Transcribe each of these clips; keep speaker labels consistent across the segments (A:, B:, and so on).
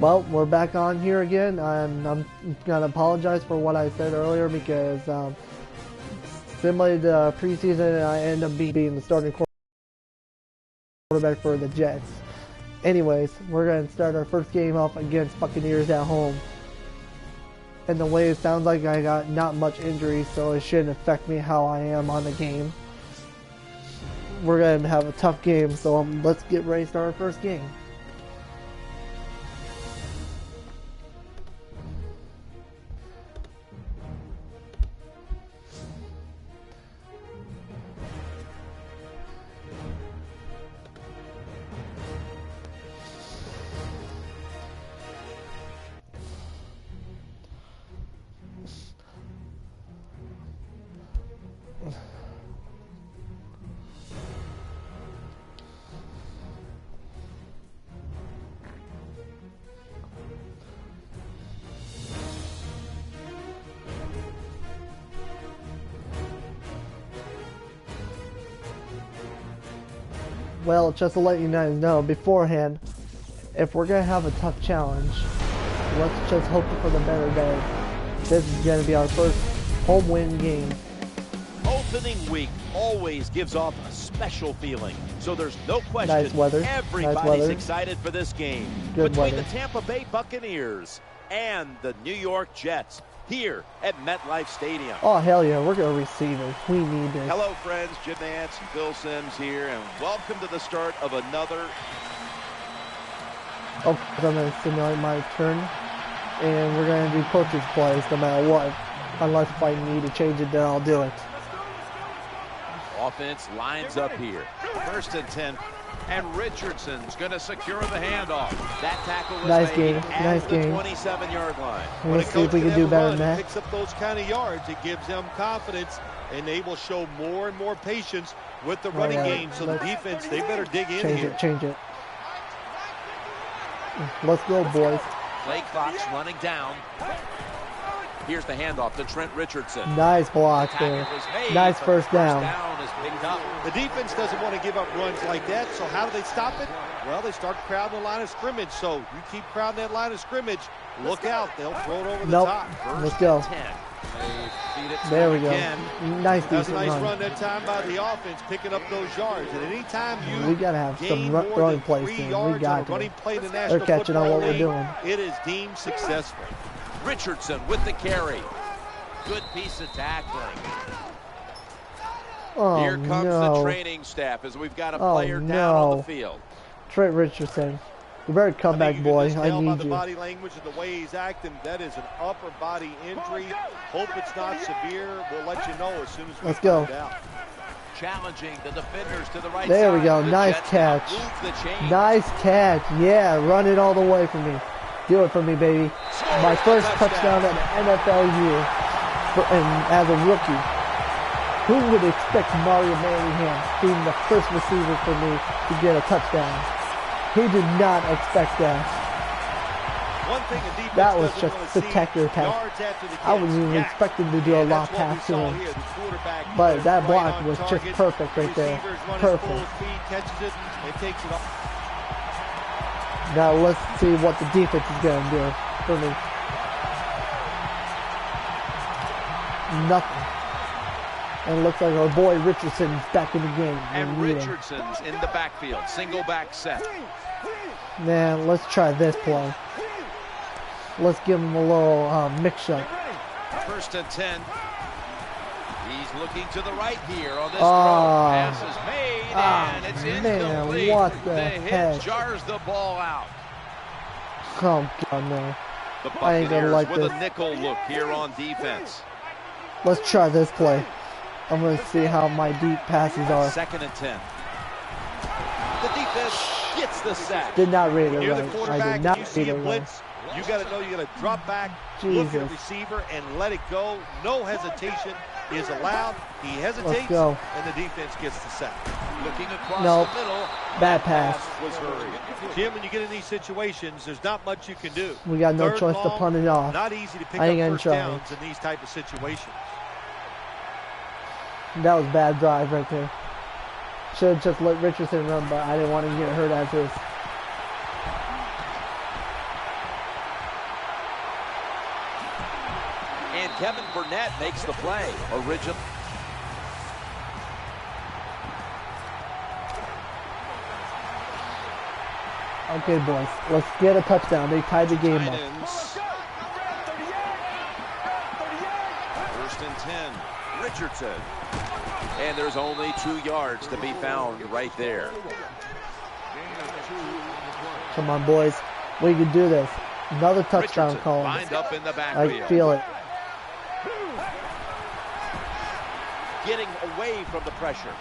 A: Well, we're back on here again. I'm gonna apologize for what I said earlier because similar to the preseason, I ended up being the starting quarterback for the Jets. Anyways, we're gonna start our first game off against Buccaneers at home. And the way it sounds like I got not much injury, so it shouldn't affect me how I am on the game. We're gonna have a tough game, so let's get ready to start our first game. Well, just to let you guys know beforehand, if we're going to have a tough challenge, let's just hope for the better day. This is going to be our first home win game.
B: Opening week always gives off a special feeling, so there's no question
A: nice weather.
B: Everybody's excited for this game.
A: Good
B: between
A: weather.
B: The Tampa Bay Buccaneers and the New York Jets here at MetLife Stadium.
A: Oh, hell yeah, we're going to receive it. We need this.
B: Hello, friends. Jim Nance and Bill Sims here, and welcome to the start of another.
A: Oh, I'm going to simulate my turn, and we're going to do coach's plays no matter what. Unless if I need to change it, then I'll do it.
B: Offense lines up here. 1st and 10. And Richardson's going to secure the handoff. That tackle was
A: nice
B: made
A: game.
B: at
A: Nice
B: the
A: game.
B: 27-yard line.
A: Let's see if we can do better than that.
C: Picks up those kind of yards. It gives them confidence, and they will show more and more patience with the running game. So the defense, they better dig in here.
A: Change it. Let's go, boys.
B: Play clock's running down. Here's the handoff to Trent Richardson.
A: Nice block there. Nice first down.
C: The defense doesn't want to give up runs like that, so how do they stop it? Well, they start crowding the line of scrimmage, so you keep crowding that line of scrimmage, look out, they'll throw it over the top.
A: Let's go. There we go. Nice
C: That's
A: decent
C: a nice
A: run.
C: run that time by the offense, picking up those yards. And anytime
A: we got to have some throwing plays here. We got to. They're catching on what we're doing.
C: It is deemed successful.
B: Richardson with the carry. Good piece of tackling.
A: Oh,
B: here comes
A: no.
B: the training staff as we've got a player down on the field.
A: Trent Richardson. You better come back, boy. I need
C: the
A: you.
C: body language and the way he's acting, that is an upper body injury. Hope it's not severe. We'll let you know as soon as we find out.
B: Challenging the defenders to the right
A: there
B: side.
A: we go. Nice catch. Nice catch. Yeah, run it all the way for me. Do it for me, baby. My first touchdown at the NFL year, and as a rookie. Who would expect Mario Manningham being the first receiver for me to get a touchdown? Who did not expect that? That was just a spectacular pass. I wasn't even expecting to do a lot pass to him. But that block was just perfect right there. Perfect. Now let's see what the defense is going to do for me. Nothing. And it looks like our boy Richardson's back in the game.
B: And Richardson's in the backfield. Single back set.
A: Man, let's try this play. Let's give him a little mix-up.
B: 1st and 10. He's looking to the right here on this throw. Pass is made, and it's incomplete.
A: Man, what the
B: hit jars the ball out.
A: Oh, God, no.
B: The
A: I ain't gonna like
B: with
A: this.
B: A nickel look here on defense.
A: Let's try this play. I'm going to see how my deep passes are.
B: 2nd and 10. The defense gets the sack.
A: Did not read it
C: You're
A: right.
C: the quarterback,
A: I did not
C: you see
A: read
C: a
A: it
C: blitz,
A: right.
C: you got to know you got to drop back, look at the receiver, and let it go. No hesitation is allowed. He hesitates, and the defense gets the sack.
B: Looking across the middle.
A: Bad pass.
B: Was hurried.
C: Jim, when you get in these situations, there's not much you can do.
A: We got no choice to punt it off.
C: Not easy to pick up first downs in these type of situations.
A: That was bad drive right there. Should have just let Richardson run, but I didn't want to get hurt as is.
B: Kevin Burnett makes the play. Original.
A: Okay, boys, let's get a touchdown. They tied the game up.
B: First and 10. Richardson. And there's only 2 yards to be found right there.
A: Come on, boys. We can do this. Another touchdown call.
B: Lined up in the backfield.
A: I feel it.
B: Getting away from the pressure.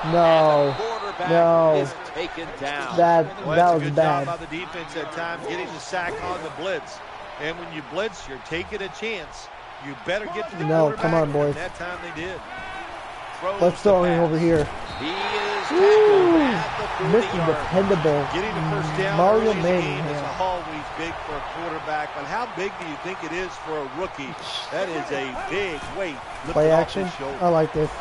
A: No.
B: And the quarterback is taken down.
A: That was
C: good
A: bad.
C: job by the defense at time getting the sack on the blitz. And when you blitz, you're taking a chance. You better get to the quarterback.
A: Come on, boys.
C: And that time they did.
A: Let's throw him over here.
B: He is tackled at the 40-yard.
A: Mr. Dependable.
C: Getting the first down
A: Mario
C: early in the game is
A: Manningham.
C: always big for a quarterback. But how big do you think it is for a rookie? That is a big weight.
A: Play action. I like this.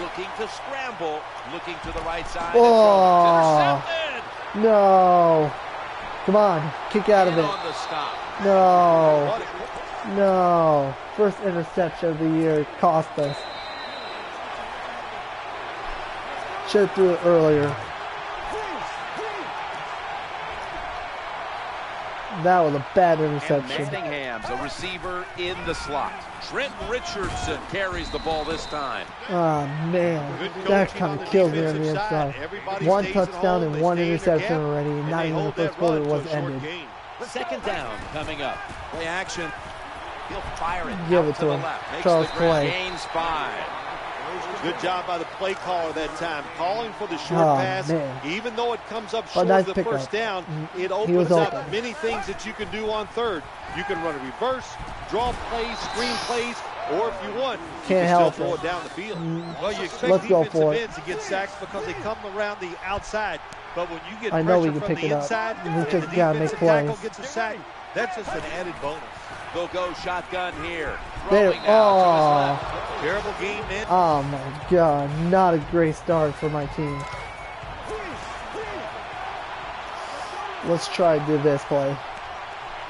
B: Looking to scramble. Looking to the right side.
A: Oh.
B: Intercepted.
A: No. Come on. Kick out of it.
B: On the stop.
A: No. No. First interception of the year cost us. Should have threw it earlier. That was a bad interception.
B: And Manningham's a receiver in the slot. Trent Richardson carries the ball this time.
A: Oh, man. That kind of killed me on the inside. One touchdown and one interception already. Not even the first quarter was ended.
B: Second down coming up. Play action. He'll fire it.
A: Give it to him. Charles Clay.
B: Gains 5.
C: Good job by the play caller that time. Calling for the short pass.
A: Man.
C: Even though it comes up short
A: nice
C: of the first down, it opens up many things that you can do on third. You can run a reverse, draw plays, screen plays, or if you want, you can still throw it down the field. Well, you expect defensive ends to get sacks because they come around the outside. But when you get pressure from the inside, and the defensive tackle gets a sack, that's just an added bonus.
B: They'll go shotgun here.
A: There. Oh.
C: Terrible game, man.
A: Oh, my God. Not a great start for my team. Let's try to do this play.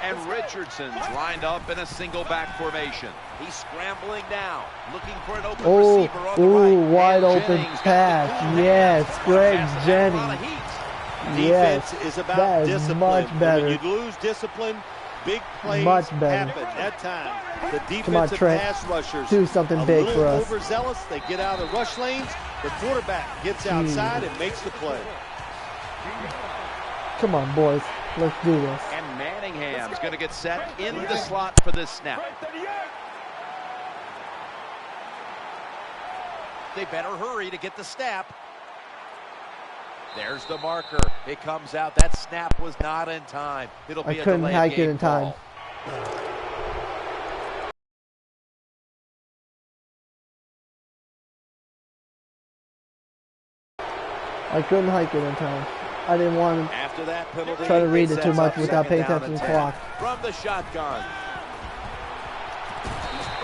B: And Richardson's lined up in a single back formation. He's scrambling now, looking for an open receiver on the right.
A: Wide open pass. Yes, Greg Jennings.
C: Defense is about discipline.
A: Much better.
C: When you lose discipline, big plays happen. That time, the defensive pass rushers
A: do something big for us.
C: Overzealous, they get out of the rush lanes. The quarterback gets outside and makes the play.
A: Come on, boys. Let's do this.
B: And Manningham's going to get set in the slot for this snap. They better hurry to get the snap. There's the marker. It comes out. That snap was not in time. It'll be a delayed game call.
A: I couldn't hike it in time. I didn't want to try to read it too much without paying attention to the clock.
B: From the shotgun.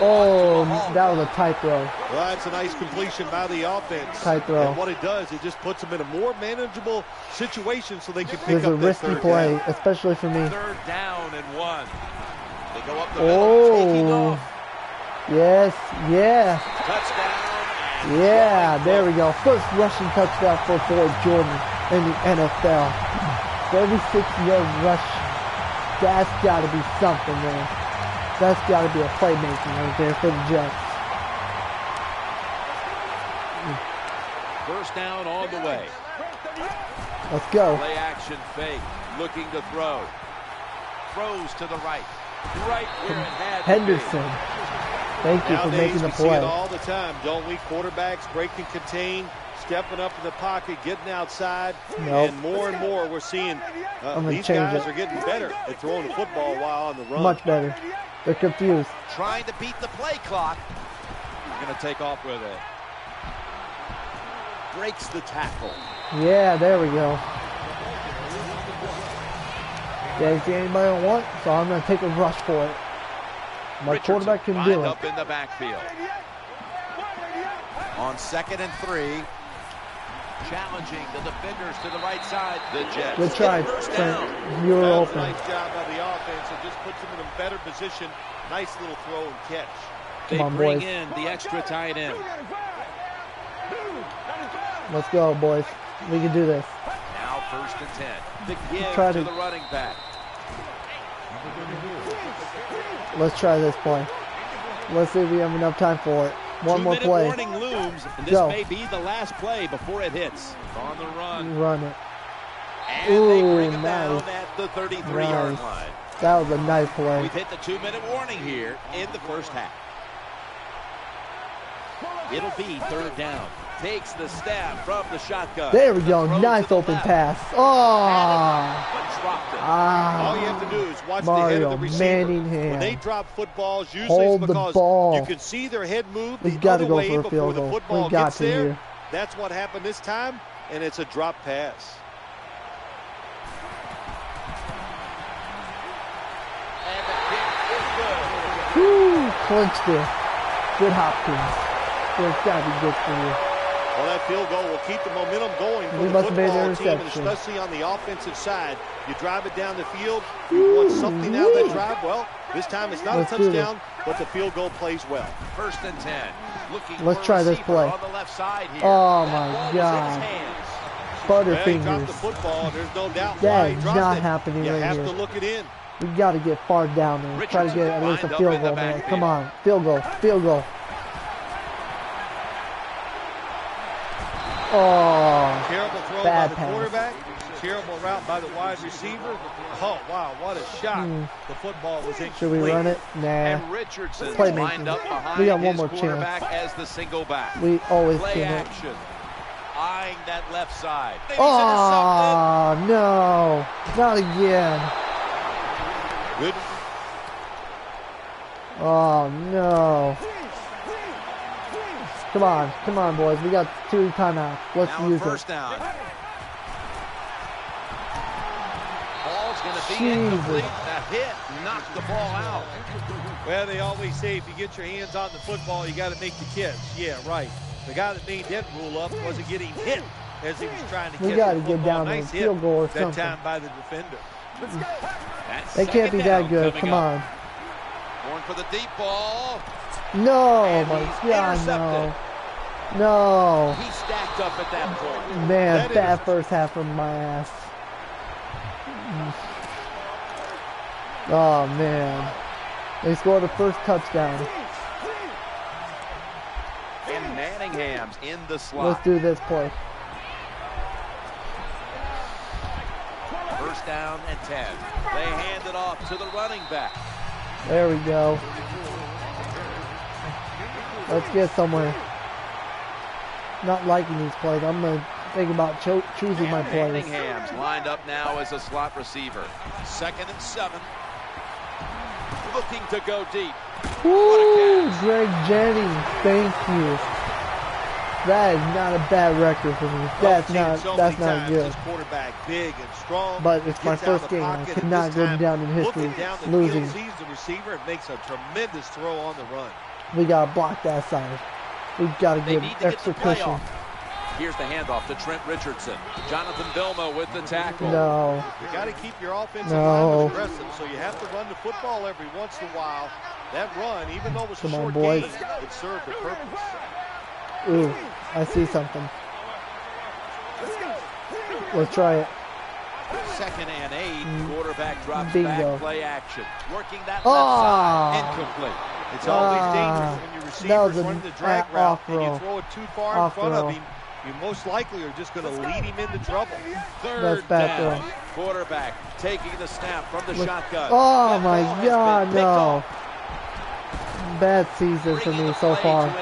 A: Oh, that was a tight throw.
C: Well, that's a nice completion by the offense.
A: Tight throw.
C: And what it does, it just puts them in a more manageable situation so they can pick up
A: a risky play, especially for me.
B: Third down and 1. They go up the middle, taking off.
A: Yes, yeah.
B: Touchdown.
A: Yeah, there we go. First rushing touchdown for Ford Jordan in the NFL. 36-yard rush. That's got to be something, man. That's got to be a playmaking right there for the Jets.
B: First down on the way.
A: Let's go.
B: Play action fake. Looking to throw. Throws to the right. Right where it had
A: Henderson. Thank you for making the play.
C: We see it all the time, don't we? Quarterbacks break and contain, stepping up in the pocket, getting outside, and more we're seeing these guys are getting better at throwing the football while on the run.
A: Much better. They're confused.
B: Trying to beat the play clock. You're going to take off with it. Breaks the tackle.
A: Yeah, there we go. Didn't see anybody I want, so I'm going to take a rush for it. My quarterback can do it.
B: Up in the backfield. On 2nd and 3. challenging the defenders to the right side. The Jets.
A: Good try, Trent. You were open.
C: Nice job by the offense. It just puts them in a better position. Nice little throw and catch.
B: They bring in the extra tight end.
A: Let's go, boys. We can do this.
B: Now 1st and 10. The give to the running back.
A: Let's try this play. Let's see if we have enough time for it. One more play.
B: Warning looms, and this may be the last play before it hits. On the run.
A: Run it.
B: And they bring him down at the 33-yard line.
A: That was a nice play.
B: We've hit the 2-minute warning here in the first half. It'll be 3rd down. Takes the snap from the shotgun.
A: There we go. Nice open pass. Oh!
C: All you have to do is watch
A: Mario
C: the head of the receiver.
A: Manningham.
C: When they drop footballs, usually it's because you can see their head move the other way before the football gets there. That's what happened this time, and it's a drop pass.
B: And the kick is good.
A: Woo! Clinched it. Good Hopkins. It's got to be good for you.
C: Well, that field goal will keep the momentum going for the football team, and especially on the offensive side. You drive it down the field, you want something out of that drive. Well, this time it's not a touchdown, but the field goal plays well.
B: 1st and 10.
A: Let's try this play.
B: On the left side here.
A: Oh, my God. Butterfingers.
C: He dropped the football. There's no doubt
A: that
C: why he
A: is
C: dropped
A: not
C: it.
A: happening
C: You
A: right
C: have
A: here.
C: to look it in.
A: We got to get far down there. Try to get at least a field goal, man. Come on. Field goal. Field goal. Oh,
C: terrible throw by the quarterback. Terrible route by the wide receiver. Oh, wow, what a shot. The football was incomplete.
A: Should we run it? Nah.
B: And Richardson lined up behind
A: we got one
B: his
A: more
B: quarterback
A: chance.
B: as the single back.
A: We always
B: play
A: can
B: action. Eyeing that left side.
A: Oh, no. Not again.
C: Good.
A: Oh, no. Come on, boys. We got 2 timeouts. Let's
B: now
A: use
B: first
A: it.
B: Down. Ball's going to be incomplete. The hit knocked the ball out.
C: Well, they always say if you get your hands on the football, you got to make the catch. Yeah, right. The guy that made that rule up wasn't getting hit as he was trying to catch the football.
A: We got to get down
C: nice
A: to a field goal or something.
C: That time by the defender.
A: They can't be that good. Come on.
B: Going for the deep ball.
A: No, my God, no. No.
B: He stacked up at that point.
A: Man, bad first half from my ass. Oh, man. They scored the first touchdown.
B: And Manningham's in the slot.
A: Let's do this play.
B: 1st down and 10. They hand it off to the running back.
A: There we go. Let's get somewhere. Not liking these plays. I'm going to think about choosing my plays.
B: Manningham's lined up now as a slot receiver. 2nd and 7. Looking to go deep.
A: Woo! Greg Jennings, thank you. That is not a bad record for me. That's not good.
C: This quarterback big and strong.
A: But it's my first game. I could not go down in history losing.
C: Sees the receiver and makes a tremendous throw on the run.
A: We gotta block that side. We gotta give extra cushion.
B: Here's the handoff to Trent Richardson. Jonathan Vilma with the tackle.
A: No.
C: You got to keep your offensive line aggressive, so you have to run the football every once in a while. That run, even though it was a short game, it served a purpose.
A: Ooh, I see something. Let's try it.
B: 2nd and 8. Quarterback drops
A: Bingo.
B: back, play action. Working that left side. Incomplete.
C: It's always dangerous when your receiver's running the drag route and you throw it too far in front of him. You most likely are just going to lead him into trouble.
B: 3rd down. Quarterback taking the snap from the shotgun.
A: Oh my God, no. Bad season for me so far.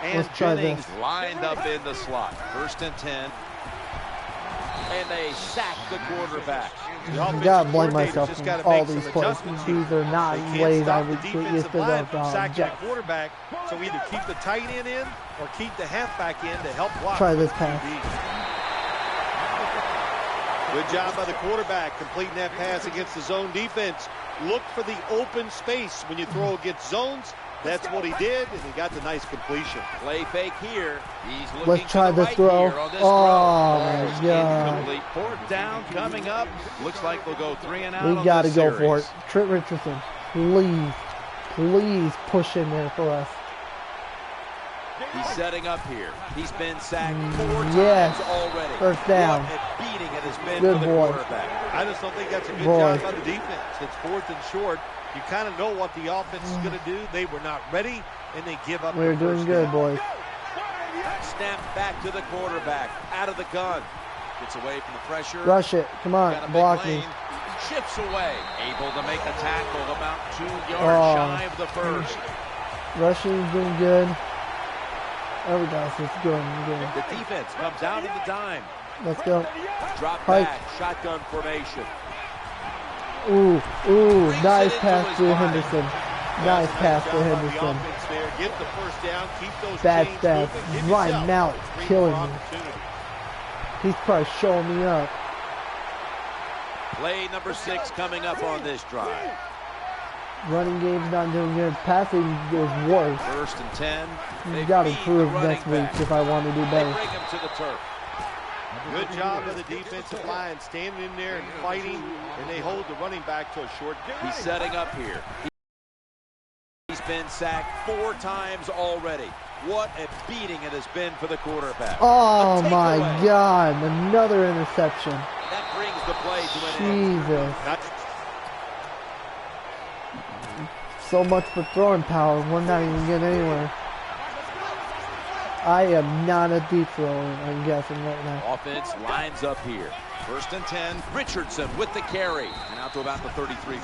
B: And Jennings lined up in the slot. 1st and 10. And they sack the quarterback.
A: I gotta blame myself for all these plays. These are not ways I would get used to the Jets.
C: Quarterback, so either keep the tight end in or keep the halfback in to help block.
A: Try this pass.
C: Good job by the quarterback completing that pass against the zone defense. look for the open space when you throw against zones. That's what he did, and he got the nice completion.
B: Play fake here. He's looking
A: Let's try
B: to the
A: this
B: right
A: throw.
B: Here on this
A: Oh,
B: throw.
A: my God.
B: Incomplete. Fourth down coming up. Looks like we'll go 3 and out.
A: We got to go
B: series.
A: for it. Trent Richardson, please push in there for us.
B: He's setting up here. He's been sacked 4 times already.
A: First down.
B: What a beating it has been
A: Good
B: for the
A: boy.
B: quarterback.
C: I just don't think that's a good job by the defense. It's 4th and short. You kind of know what the offense is going to do. They were not ready, and they give up.
A: We're doing good, boys.
B: Snap back to the quarterback. Out of the gun. Gets away from the pressure.
A: Rush it. Come on. Block me.
B: Chips away. Able to make the tackle about 2 yards shy of the first.
A: Rushing's doing good. Everybody's just good.
B: The defense comes out of the dime.
A: Let's go.
B: Drop back. Shotgun formation.
A: Ooh, nice pass to Henderson. Nice pass to Henderson.
C: Get the first down, keep those
A: That's right now, killing me. He's probably showing me up.
B: Play number 6 coming up on this drive.
A: Running game's not doing good. Passing is worse.
B: 1st and 10.
A: You got to improve next week if I want to do better.
B: They bring him to the turf.
C: Good job of the defensive line standing in there and fighting, and they hold the running back to a short gain.
B: He's setting up here. He's been sacked 4 times already. What a beating it has been for the quarterback.
A: Oh my God, another interception.
B: That brings the play to an
A: end. Jesus. So much for throwing power. We're not even getting anywhere. I am not a deep thrower, I'm guessing right now.
B: Offense lines up here. 1st and 10. Richardson with the carry. And out to about the 33.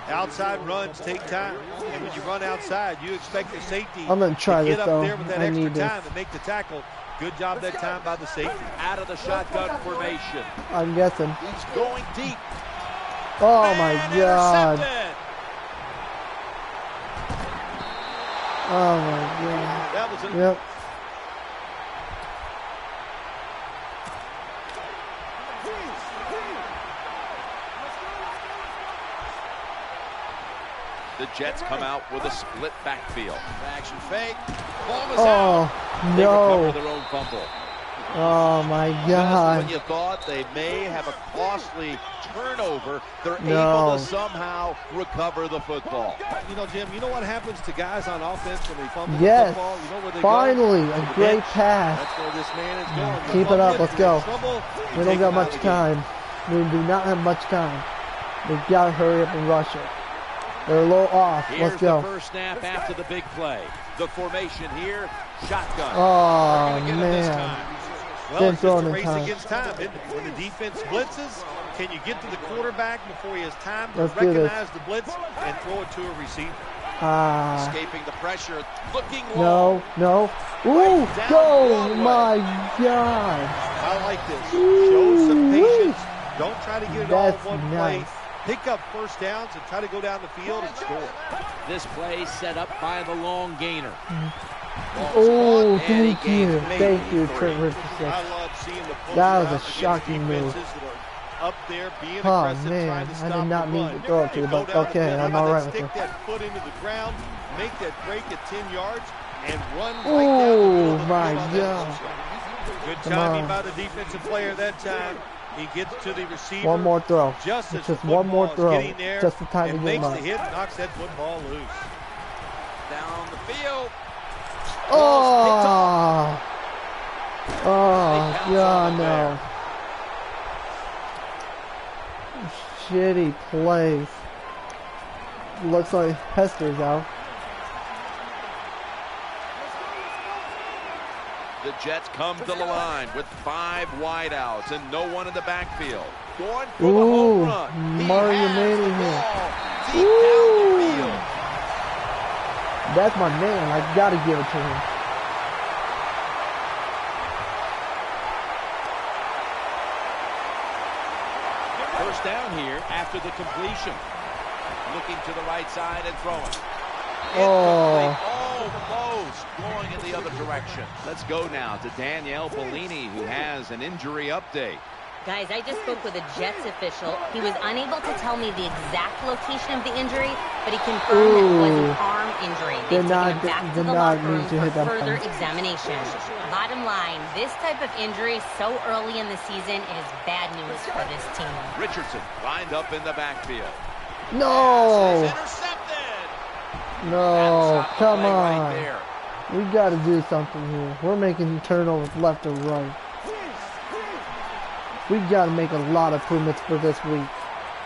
C: Outside runs take time. And when you run outside, you expect the safety
A: I'm going to try this,
C: get
A: though.
C: up there with that extra time to make the tackle. Good job that time by the safety.
B: Out of the shotgun formation.
A: I'm guessing.
B: He's going deep.
A: Oh, my God. Oh, my God.
C: That was
A: Yep.
B: The Jets come out with a split backfield. Action fake. Ball was
A: out.
B: They
A: No.
B: recover their own fumble.
A: Oh my God.
B: When you thought they may have a costly turnover, they're able to somehow recover the football.
C: You know, Jim, you know what happens to guys on offense when they fumble the football? You know where they
A: finally,
C: go?
A: a great pass.
C: That's where this man is going.
A: Keep it up. Let's go. We don't got much time. We do not have much time. We got to hurry up and rush it. They're a little off. Let's go.
B: Here's the first snap after the big play. The formation here, shotgun.
A: Oh, man.
C: Well, it's just a race against time, isn't it? When the defense blitzes, can you get to the quarterback before he has time to recognize the blitz and throw it to a receiver?
B: Escaping the pressure, looking low.
A: No. Ooh, go! My God.
C: I like this. Show some patience. Don't try to get it all in one play. Pick up first downs and try to go down the field and score.
B: This play set up by the long gainer.
A: Oh, thank you, Trent Richardson.
C: I love seeing the
A: that was a shocking move.
C: Up there, being
A: aggressive, man, I did not mean to throw it to you, but okay, I'm all right with it.
C: Stick that foot into the ground, make that break at 10 yards, and run right
A: oh,
C: down
A: my God.
C: Good timing by the defensive player that time. He gets to the receiver.
A: One more throw.
C: Just
A: one more throw. Just the time to get him up.
C: Makes the hit, knocks that football loose.
B: Down the field.
A: Oh, God, no. Shitty plays. Looks like Hester's out.
B: The Jets come to the line with 5 wideouts and no one in the backfield. Going for the home run.
A: Mario Manning here.
B: Deep down the field.
A: That's my man. I gotta give it to him.
B: First down here after the completion. Looking to the right side and throwing. Almost going in the other direction. Let's go now to Danielle Bellini, who has an injury update.
D: Guys, I just spoke with a Jets official. He was unable to tell me the exact location of the injury, but he confirmed that it was an arm injury. They've taken him back to the locker room for further examination. Bottom line, this type of injury so early in the season is bad news for this team.
B: Richardson lined up in the backfield.
A: No!
B: Intercepted!
A: No, come on.
B: Right there.
A: We got to do something here. We're making turnovers left or right. We got to make a lot of improvements for this week.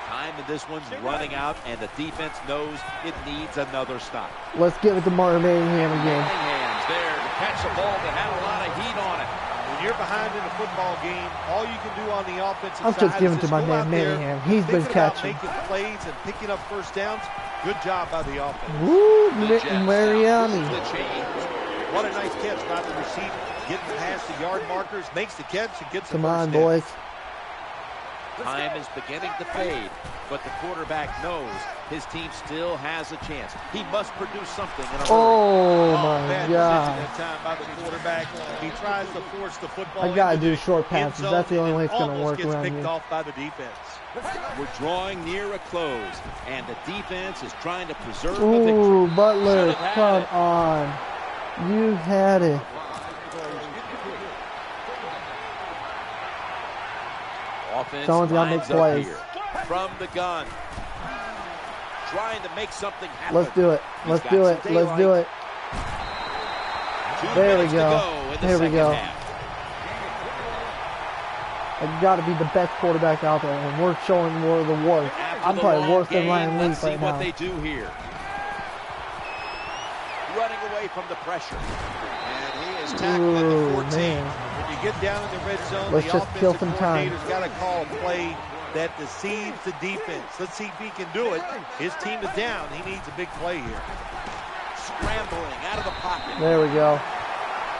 B: Time in this one's running out, and the defense knows it needs another stop.
A: Let's give it to Martin Manningham again.
B: Manningham's there to catch a ball that had a lot of heat on it.
C: When you're behind in a football game, all you can do on the offensive side
A: I'm just giving it to my man Manningham. He's been catching.
C: Making plays and picking up first downs. Good job by the offense.
A: Woo, Mariani.
C: What a nice catch by the receiver. Getting past the yard markers, makes the catch and gets the
A: Come on,
C: first down.
A: boys.
B: Time is beginning to fade, but the quarterback knows his team still has a chance. He must produce something in a hurry.
A: Oh my
C: bad
A: God.
C: decision that time by the quarterback. He tries to force the football.
A: I gotta
C: into
A: do short passes.
C: end
A: That's the only
C: zone,
A: way it's gonna
C: almost
A: work
C: gets
A: around
C: picked
A: here.
C: off by the defense.
B: We're drawing near a close, and the defense is trying to preserve a
A: Ooh,
B: victory.
A: Butler,
B: Should've had
A: come
B: it.
A: on. You had it.
B: Offense
A: Someone's gotta make
B: lines up
A: plays.
B: here from the gun, trying to make something happen.
A: Let's do it. Let's do it. Let's do it. There we go. There we go. I got to be the best quarterback out there, and we're showing more of the worst. I'm probably worse than Ryan Leaf right now.
B: Let's see what they do here. Running away from the pressure, and he is tackled at the 14.
A: Man.
C: When you get down in the red zone,
A: Let's
C: the
A: just kill some
C: offensive
A: time.
C: coordinator's got to call a play that deceives the defense. Let's see if he can do it. His team is down. He needs a big play here.
B: Scrambling out of the pocket.
A: There we go.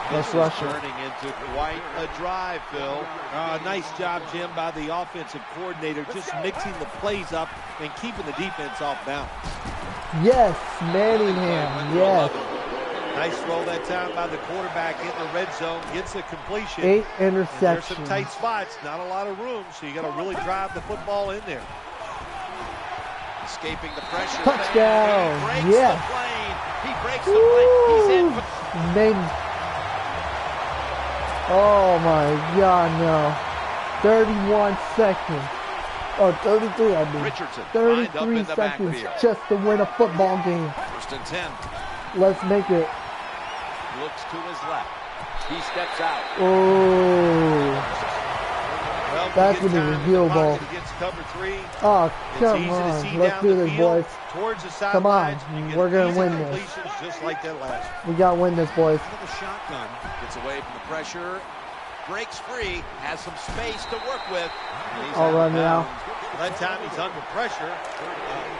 B: This
A: Let's
B: is
A: rush it.
B: turning into quite a drive, Phil.
C: Nice job, Jim, by the offensive coordinator, just mixing the plays up and keeping the defense off balance.
A: Yes, Manningham. Yes.
C: Nice throw that time by the quarterback in the red zone. Gets a completion.
A: 8
C: And there's some
A: interceptions.
C: tight spots, not a lot of room, so you got to really drive the football in there.
B: Escaping the pressure.
A: Touchdown.
B: He breaks
A: Yes.
B: the plane. He breaks the plane. He's in.
A: Maiden. Oh my God, no. 31 seconds. Oh, 33, I mean.
B: Richardson lined up
A: 33
B: in the
A: seconds
B: backfield.
A: just to win a football game.
B: First and 10.
A: Let's make it.
B: Looks to his left. He steps out.
A: Oh.
C: Well,
A: That's going to be reviewable.
C: Against cover 3.
A: Oh,
C: It's
A: come
C: easy to
A: on.
C: see
A: Let's
C: down
A: do
C: the
A: this,
C: field,
A: boys.
C: Towards the
A: Come on.
C: sidelines. You get
A: We're going
C: easy
A: to win this.
C: completions just like that last one.
A: We got to win this, boys.
B: The shotgun gets away from the pressure. Breaks free. Has some space to work with.
A: I'll run now.
C: That time he's under pressure.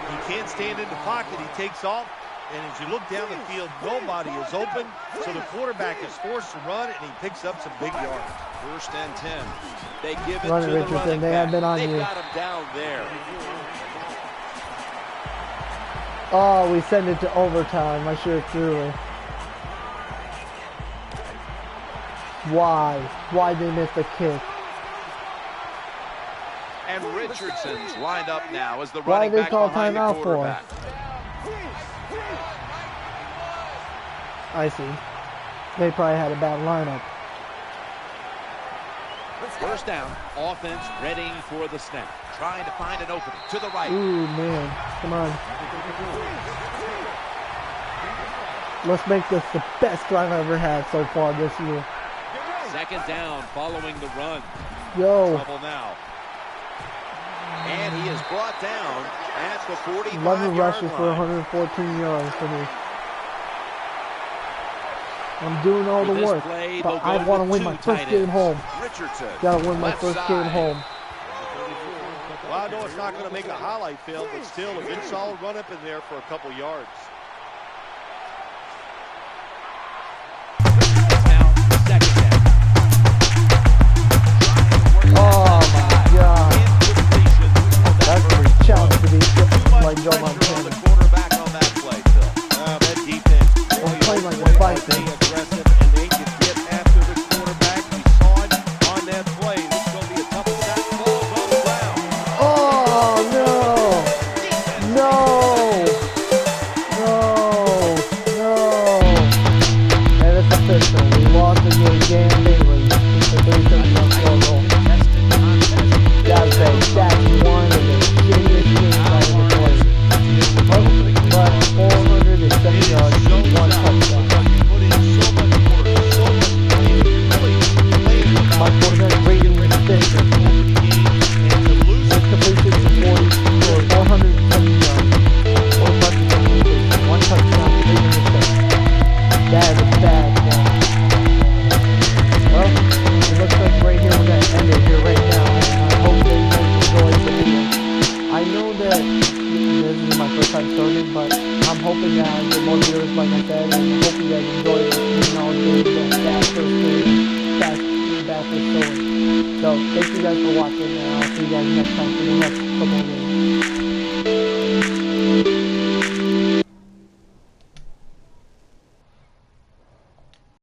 C: He can't stand in the pocket. He takes off. And as you look down the field, nobody is open. So the quarterback is forced to run, and he picks up some big yards.
B: First and 10. They give it
A: Run it,
B: to the
A: Richardson.
B: running
A: They
B: back.
A: have been on
B: They've
A: you.
B: got him down there.
A: Oh, we send it to overtime. I should have threw it. Why? Why did they miss the kick?
B: And Richardson's lined up now as the
A: Why
B: running
A: did they
B: back
A: call
B: behind the
A: timeout for?
B: quarterback.
A: I see. They probably had a bad lineup.
B: First down, offense ready for the snap. Trying to find an opening to the right.
A: Ooh, man. Come on. Let's make this the best drive I've ever had so far this year.
B: Second down following the run.
A: Yo.
B: Trouble now. And he is brought down at the 45-yard
A: 11 rushes for
B: line.
A: 114 yards for me. I'm doing all the
B: With this
A: work,
B: play,
A: but
B: they'll
A: I
B: go
A: want to
B: with
A: win
B: two
A: my first
B: tight
A: game
B: ends.
A: home.
B: Richardson,
A: Gotta win my
B: left
A: first
B: side.
A: game home.
C: Well, I know it's not going to make a highlight film, but still a good solid run up in there for a couple yards.
B: Now, second down.
A: Oh my God.
B: Incompletion on that
A: That's
B: first
A: a challenge to be
B: Too
A: like
B: much
A: Joe
B: pressure on the
A: Montana.
B: quarterback on that play, Phil.
C: That defense.
A: I'm playing like a
C: They
A: Viking.
C: aggressive, and they can get after the quarterback. We saw it on that play. This is going to be a tough attack.
A: That is a bad thing. Well, it looks like right here we're gonna end it here right now, and I hope that you guys enjoyed the video. I know that this is my first time starting, but I'm hoping that I get more viewers, like I said, and I hope you guys enjoy it. You know, doing the fastest story. So, thank you guys for watching, and I'll see you guys next time for the next couple of videos.